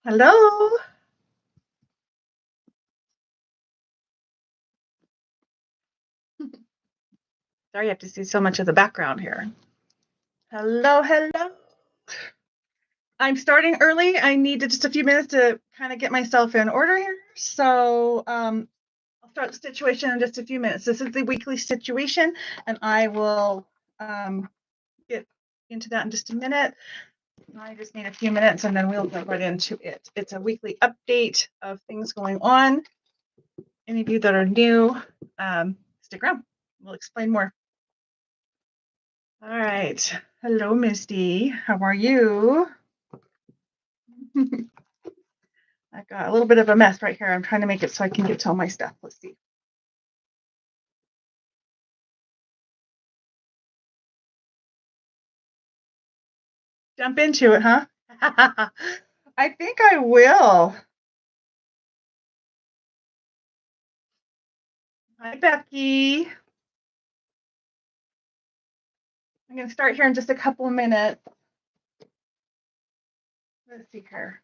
Hello. Sorry, you have to see so much of the background here. Hello, hello. I'm starting early. I needed just a few minutes to kind of get myself in order here. So I'll start the stitch-uation in just a few minutes. This is the weekly stitch-uation, and I will get into that in just a minute. I just need a few minutes, and then we'll go right into it. It's a weekly update of things going on. Any of you that are new, stick around. We'll explain more. All right. Hello, Misty. How are you? I got a little bit of a mess right here. I'm trying to make it so I can get to all my stuff. Let's see. Jump into it, huh? I think I will. Hi, Becky. I'm going to start here in just a couple of minutes. Let's see here.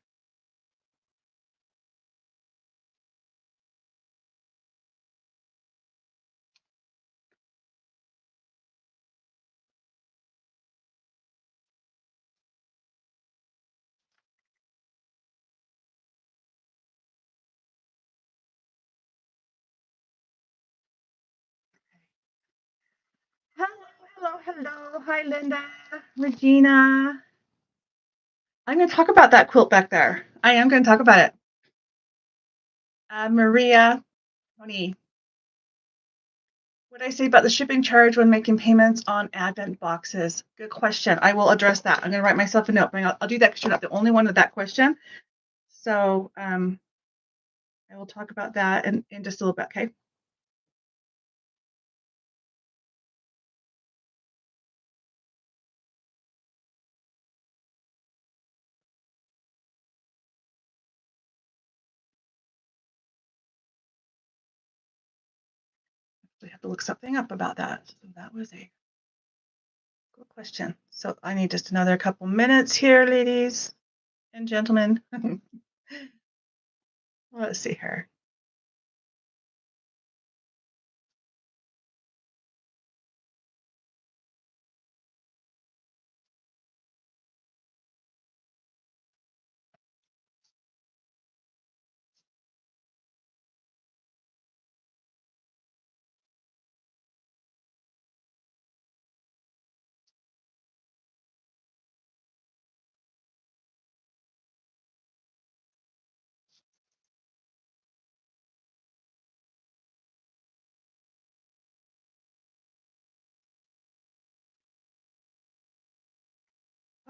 Hello. Hi, Linda, Regina. I'm going to talk about that quilt back there. I am going to talk about it. Maria, Tony. What did I say about the shipping charge when making payments on Advent boxes? Good question. I will address that. I'm going to write myself a note. I'll do that because you're not the only one with that question. So I will talk about that in just a little bit, okay? We have to look something up about that. So that was a good question. So I need just another couple minutes here, ladies and gentlemen. Let's see here.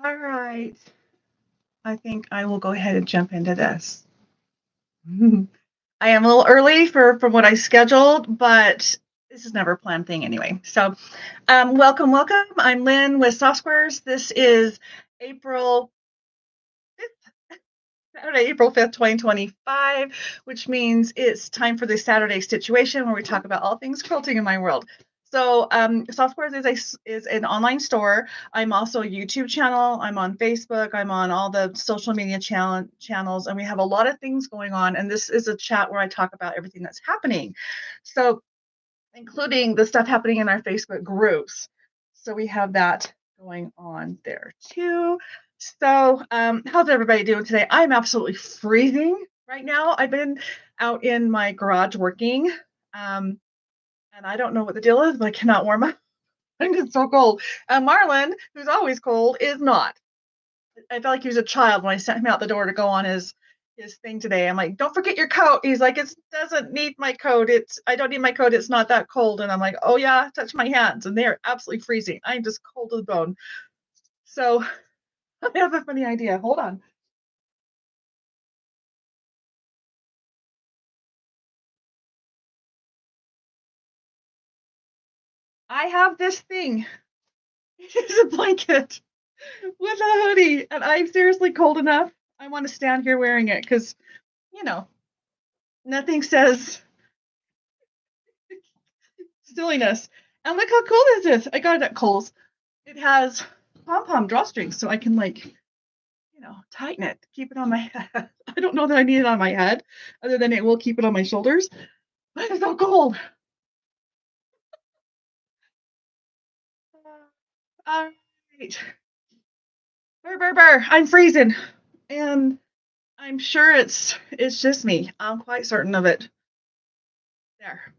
All right. I think I will go ahead and jump into this. I am a little early from what I scheduled, but this is never a planned thing anyway. So welcome. I'm Lynne with Softsquares. This is Saturday, April 5th, 2025, which means it's time for the Saturday stitch-uation where we talk about all things quilting in my world. So Softsquares is an online store. I'm also a YouTube channel. I'm on Facebook. I'm on all the social media channels, and we have a lot of things going on. And this is a chat where I talk about everything that's happening. So including the stuff happening in our Facebook groups. So we have that going on there too. So how's everybody doing today? I'm absolutely freezing right now. I've been out in my garage working, and I don't know what the deal is, but I cannot warm up. I'm just so cold. Marlon, who's always cold, is not. I felt like he was a child when I sent him out the door to go on his thing today. I'm like, don't forget your coat. He's like, it doesn't need my coat. I don't need my coat. It's not that cold. And I'm like, oh yeah, touch my hands. And they're absolutely freezing. I'm just cold to the bone. So I have a funny idea. Hold on. I have this thing. It's a blanket with a hoodie. And I'm seriously cold enough. I want to stand here wearing it because, nothing says silliness. And look how cool this is. I got it at Kohl's. It has pom-pom drawstrings, so I can tighten it, keep it on my head. I don't know that I need it on my head, other than it will keep it on my shoulders. But it's so cold. All right. Burr, burr, burr. I'm freezing, and I'm sure it's just me. I'm quite certain of it. There.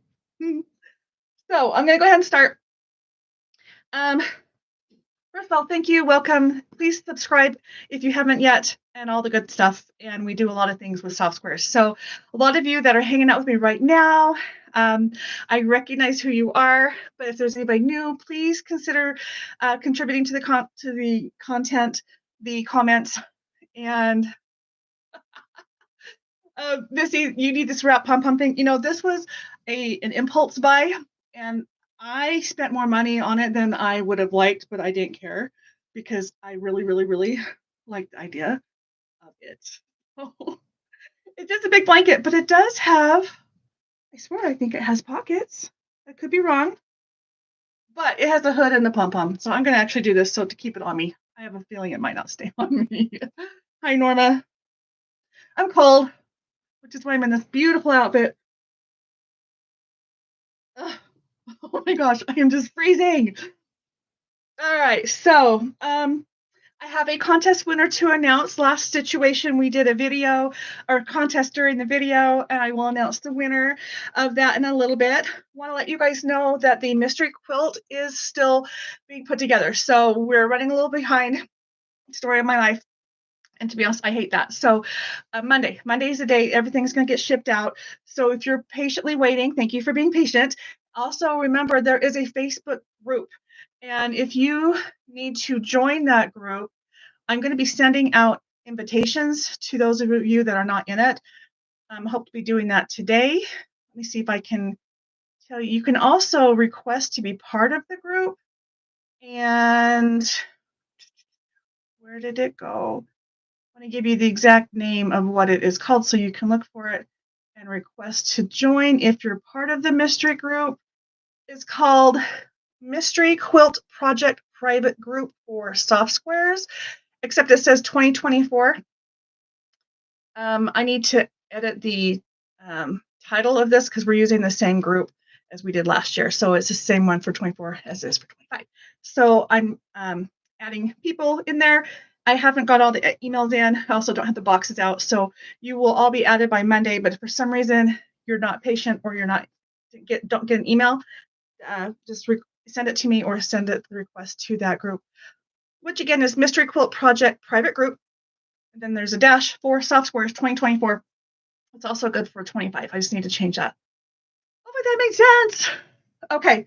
So I'm gonna go ahead and start. Um, First of all, thank you. Welcome. Please subscribe if you haven't yet, and all the good stuff. And we do a lot of things with soft squares. So, a lot of you that are hanging out with me right now, I recognize who you are. But if there's anybody new, please consider contributing to the content, the comments, and Missy, you need this wrap pom pom thing. This was an impulse buy, and I spent more money on it than I would have liked, but I didn't care because I really, really, really like the idea of it. It's just a big blanket, but it does have, I swear, I think it has pockets. I could be wrong, but it has a hood and the pom pom. So I'm going to actually do this to keep it on me. I have a feeling it might not stay on me. Hi, Norma. I'm cold, which is why I'm in this beautiful outfit. Ugh. Oh my gosh, I am just freezing. All right, so I have a contest winner to announce. Last Stutch-uation, we did a video or contest during the video, and I will announce the winner of that in a little bit. Want to let you guys know that the mystery quilt is still being put together, so we're running a little behind. Story of my life. And to be honest, I hate that. So Monday's the day everything's going to get shipped out. So if you're patiently waiting, thank you for being patient. Also, remember there is a Facebook group. And if you need to join that group, I'm going to be sending out invitations to those of you that are not in it. Hope to be doing that today. Let me see if I can tell you. You can also request to be part of the group. And where did it go? I want to give you the exact name of what it is called so you can look for it and request to join if you're part of the mystery group. It's called Mystery Quilt Project Private Group for Soft Squares, except it says 2024. I need to edit the title of this because we're using the same group as we did last year. So it's the same one for 24 as it is for 25. So I'm adding people in there. I haven't got all the emails in. I also don't have the boxes out. So you will all be added by Monday. But if for some reason you're not patient or don't get an email, just send it to me or send the request to that group, which again is Mystery Quilt Project Private Group. And then there's a dash for Soft Squares 2024. It's also good for 25. I just need to change that. Hopefully that makes sense. Okay.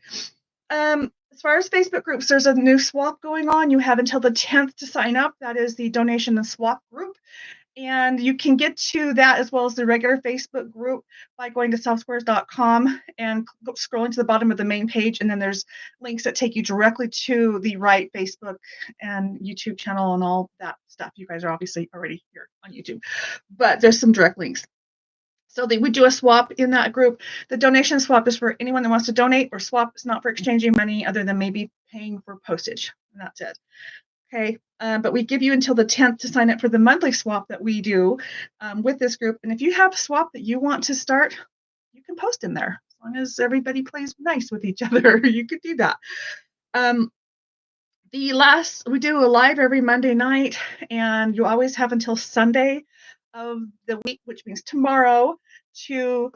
As far as Facebook groups, there's a new swap going on. You have until the 10th to sign up. That is the donation and swap group. And you can get to that as well as the regular Facebook group by going to softsquares.com and scrolling to the bottom of the main page. And then there's links that take you directly to the right Facebook and YouTube channel and all that stuff. You guys are obviously already here on YouTube, but there's some direct links. So we do a swap in that group. The donation swap is for anyone that wants to donate, or swap is not for exchanging money other than maybe paying for postage. And that's it. Okay, but we give you until the 10th to sign up for the monthly swap that we do with this group. And if you have a swap that you want to start, you can post in there. As long as everybody plays nice with each other, you could do that. We do a live every Monday night, and you always have until Sunday of the week, which means tomorrow, to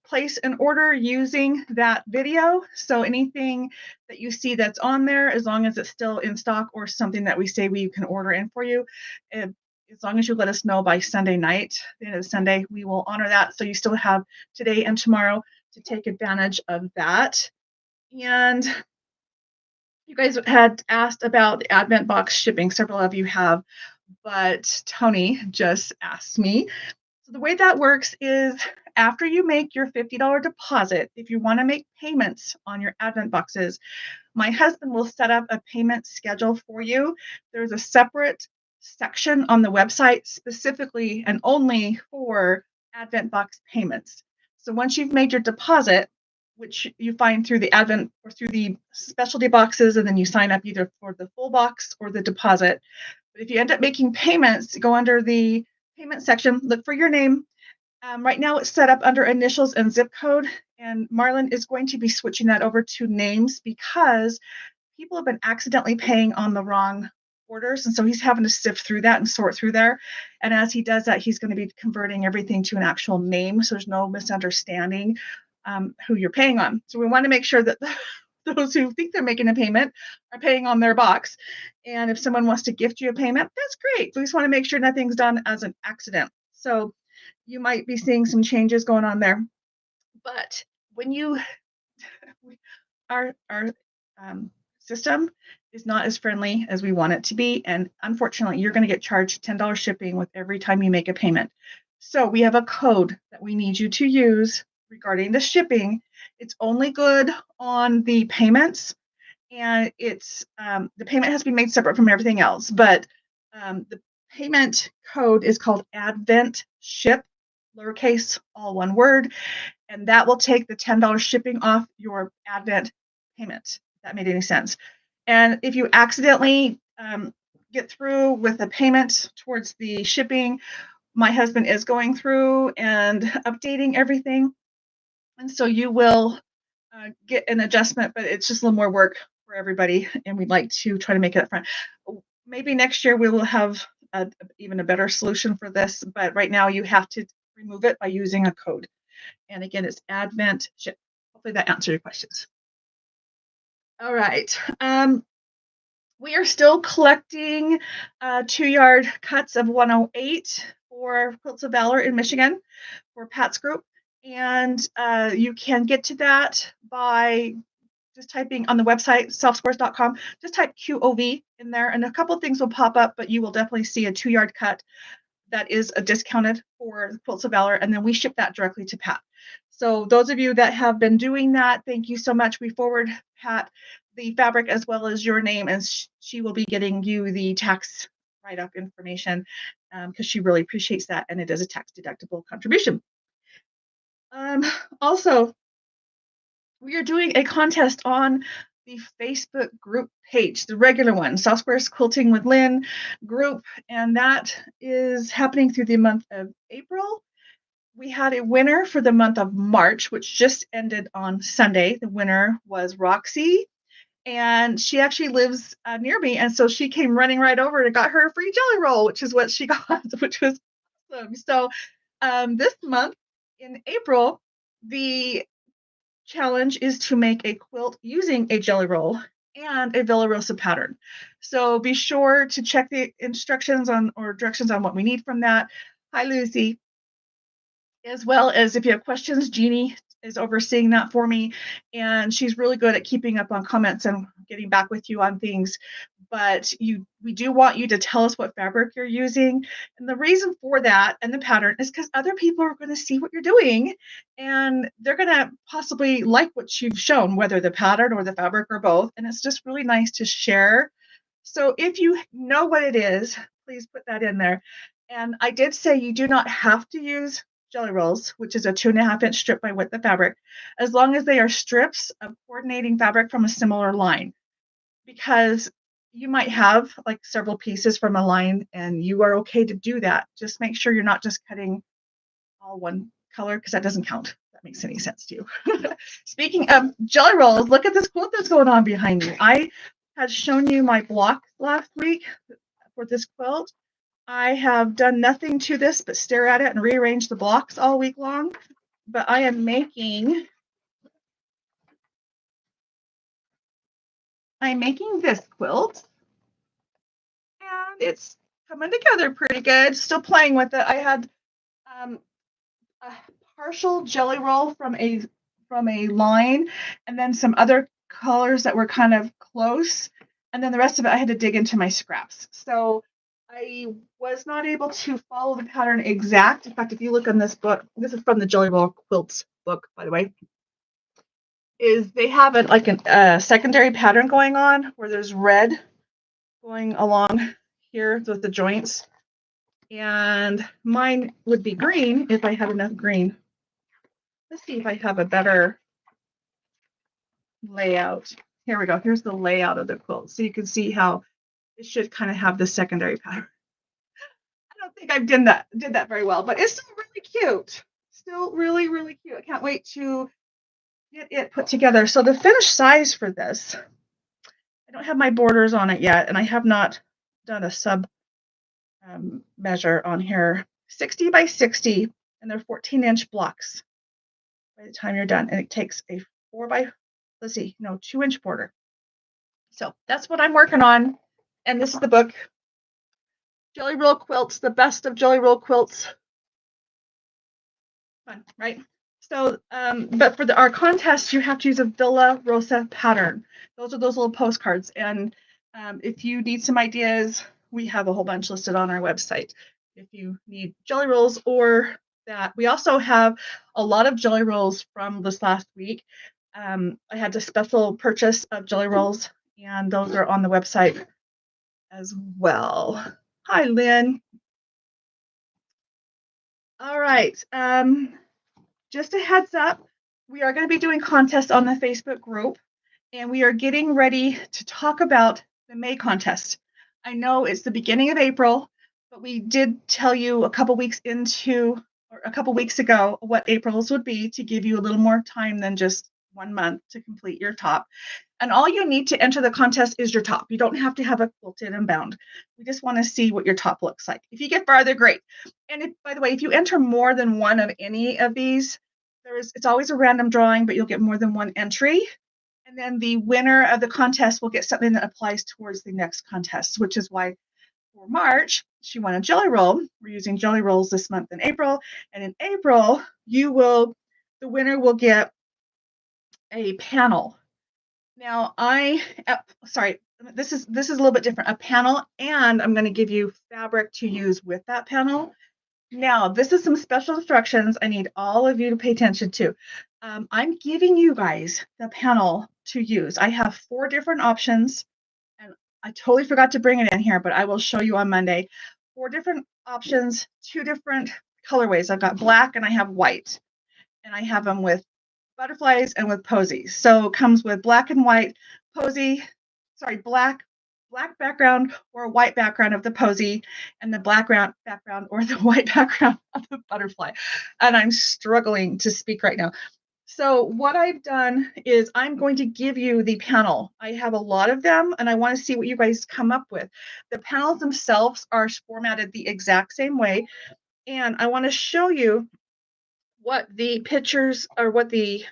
place an order using that video. So anything that you see that's on there, as long as it's still in stock or something that we say we can order in for you, as long as you let us know by Sunday night, the end of Sunday, we will honor that. So you still have today and tomorrow to take advantage of that. And you guys had asked about the Advent box shipping. Several of you have, but Tony just asked me. So the way that works is after you make your $50 deposit, if you want to make payments on your Advent boxes, my husband will set up a payment schedule for you. There's a separate section on the website specifically and only for Advent box payments. So once you've made your deposit, which you find through the Advent or through the specialty boxes, and then you sign up either for the full box or the deposit. But if you end up making payments, go under the payment section, look for your name. Right now it's set up under initials and zip code, and Marlon is going to be switching that over to names because people have been accidentally paying on the wrong orders. And so he's having to sift through that and sort through there. And as he does that, he's going to be converting everything to an actual name. So there's no misunderstanding who you're paying on. So we want to make sure that those who think they're making a payment are paying on their box. And if someone wants to gift you a payment, that's great. We just want to make sure nothing's done as an accident. So you might be seeing some changes going on there. But when you, our system is not as friendly as we want it to be. And unfortunately, you're going to get charged $10 shipping with every time you make a payment. So we have a code that we need you to use regarding the shipping. It's only good on the payments, and it's the payment has to be made separate from everything else. But the payment code is called Advent Ship, lowercase, all one word, and that will take the $10 shipping off your Advent payment. If that made any sense. And if you accidentally get through with a payment towards the shipping, my husband is going through and updating everything. And so you will get an adjustment, but it's just a little more work for everybody. And we'd like to try to make it up front. Maybe next year we will have even a better solution for this. But right now you have to remove it by using a code. And again, it's Advent Ship. Hopefully that answered your questions. All right. We are still collecting 2-yard cuts of 108 for Quilts of Valor in Michigan for Pat's group. And you can get to that by just typing on the website, softsquares.com, just type QOV in there, and a couple of things will pop up, but you will definitely see a 2-yard cut that is discounted for Quilts of Valor, and then we ship that directly to Pat. So those of you that have been doing that, thank you so much. We forward Pat the fabric as well as your name, and she will be getting you the tax write-up information because she really appreciates that, and it is a tax-deductible contribution. Also, we are doing a contest on the Facebook group page, the regular one, South Squares Quilting with Lynne group, and that is happening through the month of April. We had a winner for the month of March, which just ended on Sunday. The winner was Roxy, and she actually lives near me, and so she came running right over and got her a free jelly roll, which is what she got, which was awesome. So this month in April, the challenge is to make a quilt using a jelly roll and a Villa Rosa pattern. So be sure to check the instructions on or directions on what we need from that. Hi, Lucy. As well as if you have questions, Jeannie is overseeing that for me, and she's really good at keeping up on comments and getting back with you on things. But we do want you to tell us what fabric you're using. And the reason for that and the pattern is because other people are going to see what you're doing, and they're going to possibly like what you've shown, whether the pattern or the fabric or both. And it's just really nice to share. So if you know what it is, please put that in there. And I did say you do not have to use jelly rolls, which is a 2.5-inch strip by width of fabric, as long as they are strips of coordinating fabric from a similar line, because you might have like several pieces from a line and you are okay to do that. Just make sure you're not just cutting all one color, because that doesn't count. If that makes any sense to you. Speaking of jelly rolls, look at this quilt that's going on behind me. I had shown you my block last week for this quilt. I have done nothing to this but stare at it and rearrange the blocks all week long. But I am making this quilt, and it's coming together pretty good. Still playing with it. I had a partial jelly roll from a line, and then some other colors that were kind of close, and then the rest of it I had to dig into my scraps. So I was not able to follow the pattern exact. In fact, if you look on this book, this is from the Jelly Roll Quilts book, by the way, is they have a secondary pattern going on where there's red going along here with the joints, and mine would be green if I had enough green. Let's see if I have a better layout. Here we go. Here's the layout of the quilt. So you can see how it should kind of have the secondary pattern. I don't think I did that very well, but it's still really cute. Still really, really cute. I can't wait to get it put together. So the finished size for this, I don't have my borders on it yet, and I have not done a sub measure on here. 60 by 60, and they're 14-inch blocks by the time you're done. And it takes a 2-inch border. So that's what I'm working on. And this is the book, Jelly Roll Quilts, the best of Jelly Roll Quilts. Fun, right? So, but for our contest, you have to use a Villa Rosa pattern. Those are those little postcards. And if you need some ideas, we have a whole bunch listed on our website. If you need jelly rolls or that, we also have a lot of jelly rolls from this last week. I had a special purchase of jelly rolls, and those are on the website as well. Hi, Lynn. All right. Just a heads up, we are going to be doing contests on the Facebook group, and we are getting ready to talk about the May contest. I know it's the beginning of April, but we did tell you a couple weeks ago what April's would be to give you a little more time than just 1 month to complete your top. And all you need to enter the contest is your top. You don't have to have it quilted and bound. We just want to see what your top looks like. If you get farther, great. And by the way, if you enter more than one of any of these, it's always a random drawing, but you'll get more than one entry. And then the winner of the contest will get something that applies towards the next contest, which is why for March, she won a jelly roll. We're using jelly rolls this month in April. And in April, the winner will get a panel. Now this is a little bit different, a panel, and I'm going to give you fabric to use with that panel. Now, this is some special instructions I need all of you to pay attention to. I'm giving you guys the panel to use. I have 4 different options, and I totally forgot to bring it in here, but I will show you on Monday. 4 different options, 2 different colorways. I've got black and I have white, and I have them with butterflies and with posies. So it comes with black and white black background or a white background of the posy, and the black background or the white background of the butterfly. And I'm struggling to speak right now. So what I've done is I'm going to give you the panel. I have a lot of them, and I want to see what you guys come up with. The panels themselves are formatted the exact same way, and I want to show you what the pictures or what the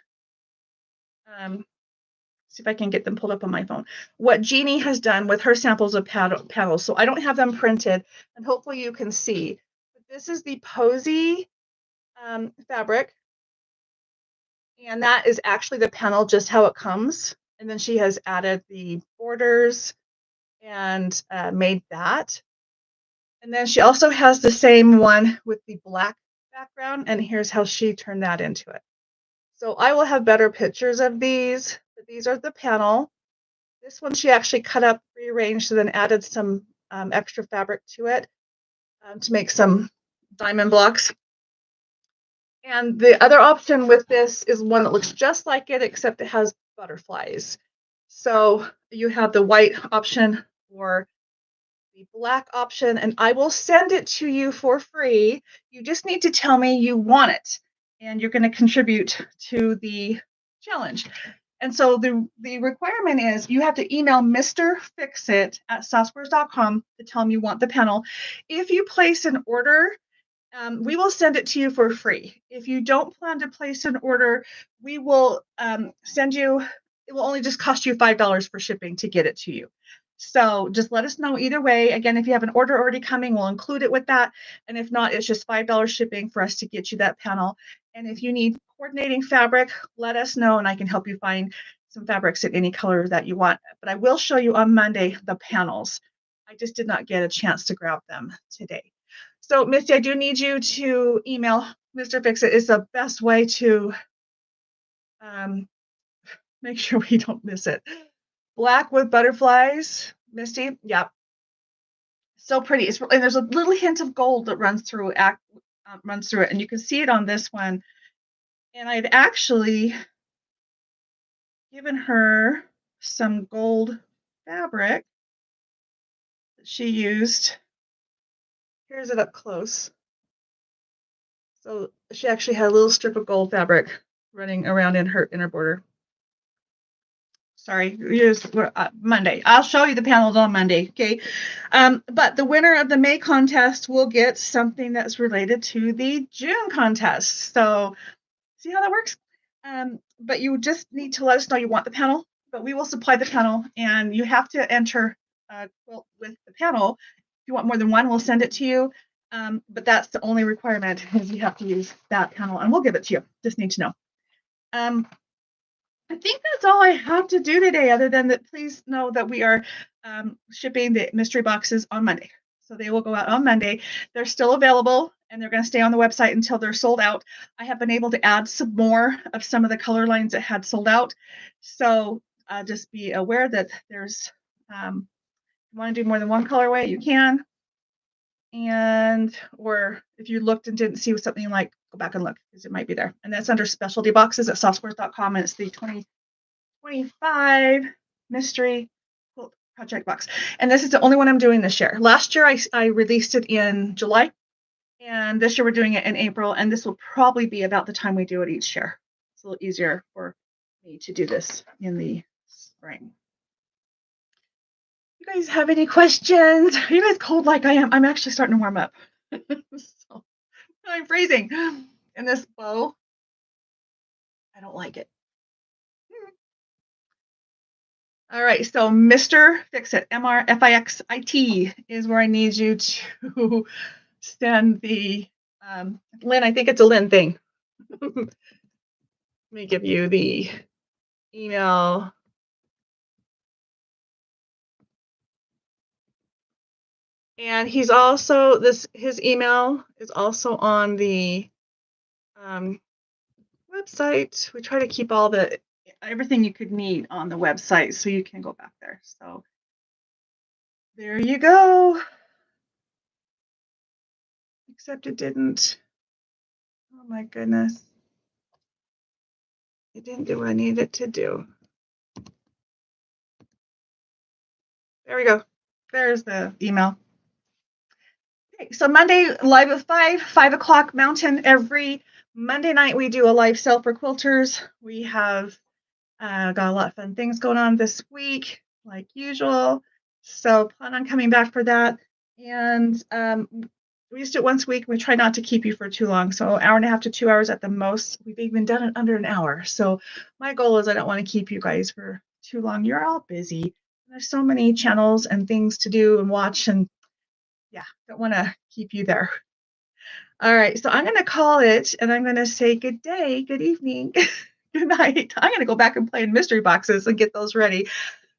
see if I can get them pulled up on my phone. What Jeannie has done with her samples of panels. So I don't have them printed, and hopefully you can see. But this is the posy fabric, and that is actually the panel, just how it comes. And then she has added the borders and made that. And then she also has the same one with the black background, and here's how she turned that into it. So I will have better pictures of these, but these are the panel. This one she actually cut up, rearranged, and then added some extra fabric to it to make some diamond blocks. And the other option with this is one that looks just like it, except it has butterflies. So you have the white option or the black option, and I will send it to you for free. You just need to tell me you want it, and you're going to contribute to the challenge. And so the requirement is you have to email Mr. Fixit at softsquares.com to tell him you want the panel. If you place an order, we will send it to you for free. If you don't plan to place an order, we will send you, it will only just cost you $5 for shipping to get it to you. So just let us know either way. Again, if you have an order already coming, we'll include it with that. And if not, it's just $5 shipping for us to get you that panel. And if you need coordinating fabric, let us know and I can help you find some fabrics in any color that you want. But I will show you on Monday the panels. I just did not get a chance to grab them today. So Misty, I do need you to email Mr. Fixit. It's the best way to make sure we don't miss it. Black with butterflies, Misty. Yeah. So pretty. And there's a little hint of gold that runs through it, and you can see it on this one. And I've actually given her some gold fabric she used. Here's it up close. So she actually had a little strip of gold fabric running around in her inner border. Sorry, Monday. I'll show you the panels on Monday, okay? But the winner of the May contest will get something that's related to the June contest. So see how that works? But you just need to let us know you want the panel, but we will supply the panel, and you have to enter a quilt with the panel. If you want more than one, we'll send it to you. But that's the only requirement is you have to use that panel, and we'll give it to you. Just need to know. I think that's all I have to do today, other than that, please know that we are shipping the mystery boxes on Monday. So they will go out on Monday. They're still available, and they're going to stay on the website until they're sold out. I have been able to add some more of some of the color lines that had sold out. So just be aware that there's, if you want to do more than one colorway, you can. And, or if you looked and didn't see something you like, go back and look because it might be there. And that's under specialty boxes at softsquares.com. And it's the 2025 mystery quilt project box. And this is the only one I'm doing this year. Last year, I released it in July. And this year we're doing it in April. And this will probably be about the time we do it each year. It's a little easier for me to do this in the spring. You guys have any questions? Are you guys cold like I am? I'm actually starting to warm up. So, I'm freezing. And this bow, I don't like it. All right, so Mr. Fix-It, MRFIXIT is where I need you to send the, Lynne, I think it's a Lynne thing. Let me give you the email. And he's also, his email is also on the website. We try to keep everything you could need on the website so you can go back there. So there you go. Except it didn't. Oh my goodness. It didn't do what I needed it to do. There we go. There's the email. Okay, so Monday, live at 5 o'clock Mountain. Every Monday night, we do a live sale for quilters. We have got a lot of fun things going on this week, like usual. So plan on coming back for that. And we just do it once a week. We try not to keep you for too long. So 1.5 to 2 hours at the most. We've even done it under an hour. So my goal is I don't want to keep you guys for too long. You're all busy. There's so many channels and things to do and watch, and yeah, don't want to keep you there. All right, so I'm going to call it, and I'm going to say good day, good evening, good night. I'm going to go back and play in mystery boxes and get those ready.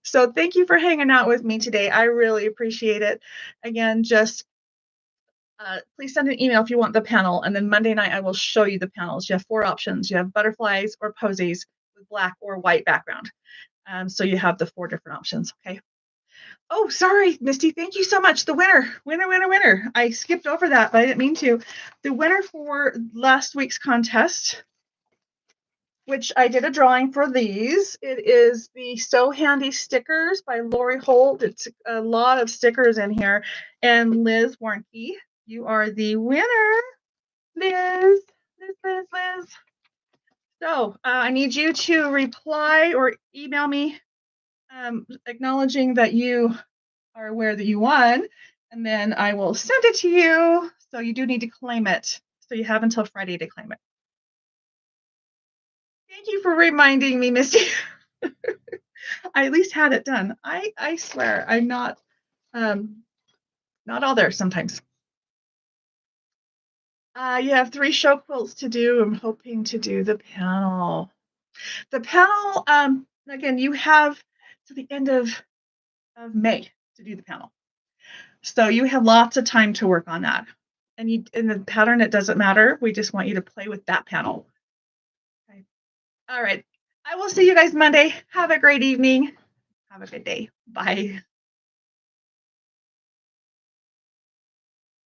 So thank you for hanging out with me today. I really appreciate it. Again, just please send an email if you want the panel, and then Monday night I will show you the panels. You have 4 options. You have butterflies or posies with black or white background. So you have the 4 different options, okay? Oh, sorry, Misty. Thank you so much. The winner. I skipped over that, but I didn't mean to. The winner for last week's contest, which I did a drawing for these. It is the So Handy stickers by Lori Holt. It's a lot of stickers in here. And Liz Warnke, you are the winner. Liz. So I need you to reply or email me acknowledging that you are aware that you won, and then I will send it to you. So you do need to claim it. So you have until Friday to claim it. Thank you for reminding me, Misty. I at least had it done. I swear I'm not all there sometimes. You have 3 show quilts to do. I'm hoping to do the panel. The panel, again, you have to the end of May to do the panel. So you have lots of time to work on that. And in the pattern, it doesn't matter. We just want you to play with that panel. Okay. All right. I will see you guys Monday. Have a great evening. Have a good day. Bye.